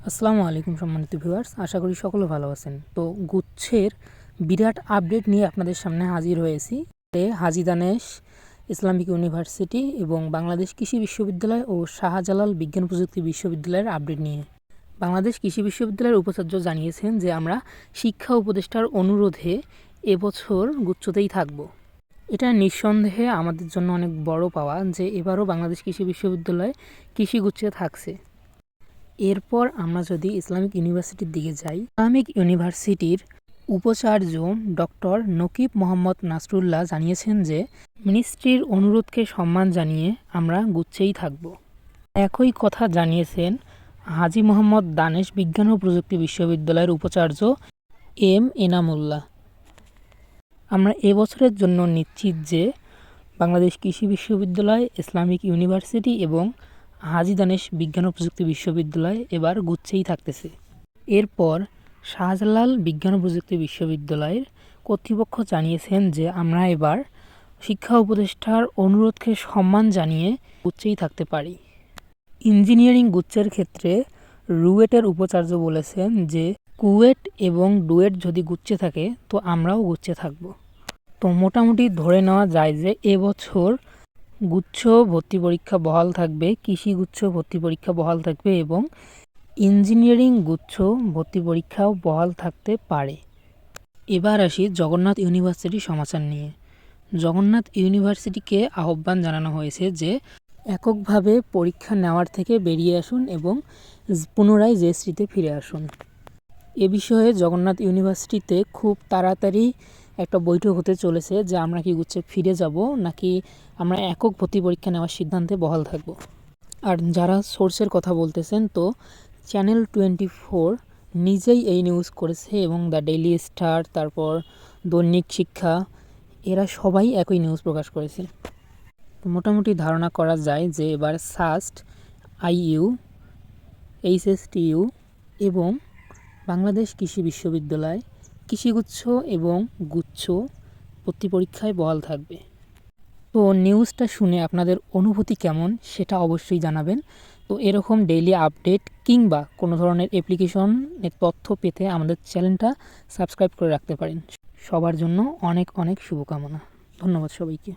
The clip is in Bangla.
আসসালামু আলাইকুম সম্মানিত ভিউয়ার্স, আশা করি সকলে ভালো আছেন। তো গুচ্ছের বিরাট আপডেট নিয়ে আপনাদের সামনে হাজির হয়েছি। হাজী দানেশ ইসলামিক ইউনিভার্সিটি এবং বাংলাদেশ কৃষি বিশ্ববিদ্যালয় ও শাহজালাল বিজ্ঞান প্রযুক্তি বিশ্ববিদ্যালয়ের আপডেট নিয়ে। বাংলাদেশ কৃষি বিশ্ববিদ্যালয়ের উপাচার্য জানিয়েছেন যে আমরা শিক্ষা উপদেষ্টার অনুরোধে এবছর গুচ্ছতেই থাকব। এটা নিঃসন্দেহে আমাদের জন্য অনেক বড় পাওয়া যে এবারও বাংলাদেশ কৃষি বিশ্ববিদ্যালয় কৃষি গুচ্ছে থাকছে। এরপর আমরা যদি ইসলামিক ইউনিভার্সিটির দিকে যাই, ইসলামিক ইউনিভার্সিটির উপাচার্য ডক্টর নকিব মোহাম্মদ নাসরুল্লাহ জানিয়েছেন যে মিনিস্ট্রির অনুরোধকে সম্মান জানিয়ে আমরা গুচ্ছেই থাকব। একই কথা জানিয়েছেন হাজী মোহাম্মদ দানেশ বিজ্ঞান ও প্রযুক্তি বিশ্ববিদ্যালয়ের উপাচার্য এম এনামুল্লাহ। আমরা এবছরের জন্য নিশ্চিত যে বাংলাদেশ কৃষি বিশ্ববিদ্যালয়, ইসলামিক ইউনিভার্সিটি এবং হাজী দানেশ বিজ্ঞান ও প্রযুক্তি বিশ্ববিদ্যালয় এবার গুচ্ছেই থাকতেছে। এরপর শাহজালাল বিজ্ঞান ও প্রযুক্তি বিশ্ববিদ্যালয়ের কর্তৃপক্ষ জানিয়েছেন যে আমরা এবার শিক্ষা উপদেষ্টার অনুরোধকে সম্মান জানিয়ে গুচ্ছেই থাকতে পারি। ইঞ্জিনিয়ারিং গুচ্ছের ক্ষেত্রে রুয়েটের উপাচার্য বলেছেন যে কুয়েট এবং ডুয়েট যদি গুচ্ছে থাকে তো আমরাও গুচ্ছে থাকব। তো মোটামুটি ধরে নেওয়া যায় যে এবছর গুচ্ছ ভর্তি পরীক্ষা বহাল থাকবে, কৃষি গুচ্ছ ভর্তি পরীক্ষা বহাল থাকবে এবং ইঞ্জিনিয়ারিং গুচ্ছ ভর্তি পরীক্ষাও বহাল থাকতে পারে। এবার আসি জগন্নাথ ইউনিভার্সিটি সমাচার নিয়ে। জগন্নাথ ইউনিভার্সিটিকে আহ্বান জানানো হয়েছে যে এককভাবে পরীক্ষা নেওয়ার থেকে বেরিয়ে আসুন এবং পুনরায় জেএসসিতে ফিরে আসুন। এ বিষয়ে জগন্নাথ ইউনিভার্সিটিতে খুব তাড়াতাড়ি একটা বৈঠক হতে চলেছে যে আমরা কি গুচ্ছে ফিরে যাব নাকি আমরা একক ভর্তি পরীক্ষা নেওয়ার সিদ্ধান্তে বহাল থাকব। আর যারা সোর্সের কথা বলতেছেন, তো চ্যানেল 24 নিজেই এই নিউজ করেছে এবং দ্য ডেইলি স্টার, তারপর দৈনিক শিক্ষা, এরা সবাই একই নিউজ প্রকাশ করেছে। মোটামুটি ধারণা করা যায় যে এবার সাস্ট, আইইউ, এইচএসটিইউ এবং বাংলাদেশ কৃষি বিশ্ববিদ্যালয় কৃষিগুচ্ছ এবং গুচ্ছ ভর্তি পরীক্ষায় বহাল থাকবে। তো নিউজটা শুনে আপনাদের অনুভূতি কেমন সেটা অবশ্যই জানাবেন। তো এরকম ডেইলি আপডেট কিংবা কোনো ধরনের অ্যাপ্লিকেশনের তথ্য পেতে আমাদের চ্যানেলটা সাবস্ক্রাইব করে রাখতে পারেন। সবার জন্য অনেক অনেক শুভকামনা। ধন্যবাদ সবাইকে।